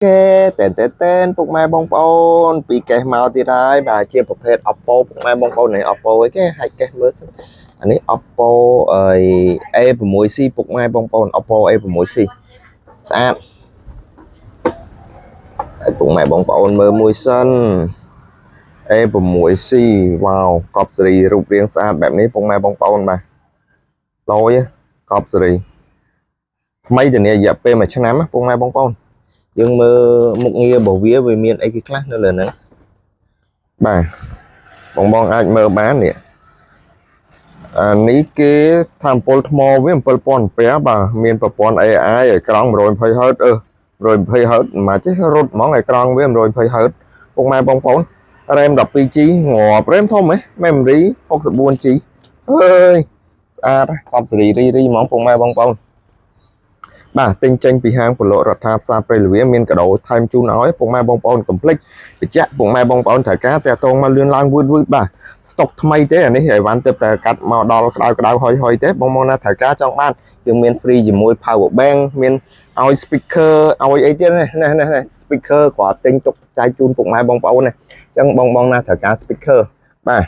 កេតែនពុកម៉ែបងប្អូនពីកេះមកទៀតហើយបាទជាប្រភេទ Oppo ពុកម៉ែបងប្អូននៃ Oppo អីគេហាច់កេះមើលសិនអានេះ Oppo អី A6C ពុកម៉ែបងប្អូន Oppo A6C ស្អាតហើយពុកម៉ែបងប្អូនមើលមួយសិន A6C វ៉ាវកប់សេរីរូបរាងស្អាតបែបនេះពុកម៉ែបងប្អូនបាទឡូយកប់សេរីថ្មីធានារយៈពេល1ឆ្នាំពុកម៉ែបងប្អូនយើងមើលមុខងាររបស់វាមានអីគេខ្លះនៅលើហ្នឹងបាទបងអាចមើលបាននេះអានេះគេថាអំពុលថ្មវា7000អាំពែបាទមានប្រព័ន្ធ AI ឲ្យក្រង់ 120Hz 120Hz មិនចេះរត់ហ្មងឲ្យក្រង់វា 120Hz ពុកម៉ែបងប្អូន RAM 12G ងាប់ RAM ធំហ៎ Memory 64G អើយស្អាតកប់សេរីរីហ្មងពុកម៉ែបងប្អូនបាទទិញចេញពីហាងពលរដ្ឋាភិបាលព្រៃល្វាមានកាដូថែមជូនឲ្យពុកម៉ែបងប្អូនកុំភ្លេចបញ្ជាក់ពុកម៉ែបងប្អូនត្រូវការតាក់ទងមកលឿនឡើងវឺតបាទស្តុកថ្មីទេអានេះអីវ៉ាន់ទៅតែកាត់មកដល់ក្តៅហុយទេបងណាត្រូវការចង់បានយើងមាន free ជាមួយ power bank មានឲ្យ speaker ឲ្យអីទៀតនេះ speaker គ្រាន់ទិញទុកចែកជូនពុកម៉ែបងប្អូនណាអញ្ចឹងបងណាត្រូវការ speaker បាទ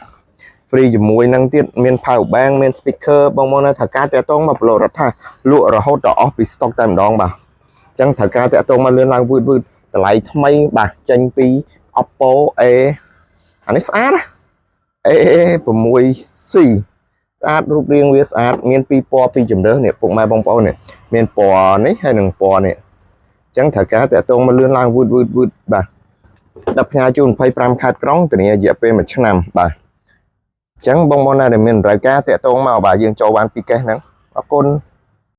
free ជាមួយនឹងទៀតមាន power bank មាន speaker បងណាត្រូវការតាក់ទងមកពលរដ្ឋាលក់រហូតដល់អស់ពី stock តែម្ដងបាទអញ្ចឹងត្រូវការតាក់ទងមកលឿនឡើងវឺតតម្លៃថ្មីបាទចេញពី Oppo A អានេះស្អាតណា A6C ស្អាតរូបរាងវាស្អាតមានពីរពណ៌ពីរជម្រើសនេះពុកម៉ែបងប្អូននេះមានពណ៌នេះហើយនិងពណ៌នេះអញ្ចឹងត្រូវការតាក់ទងមកលឿនឡើងវឺតបាទដល់ផ្ញើជូន25ខេត្តក្រុងធានារយៈពេល1ឆ្នាំបាទអញ្ចឹងបងណាដែលមានតម្រូវការតាក់ទងមកបាទយើងចូលបានពីកេះហ្នឹងអរគុណ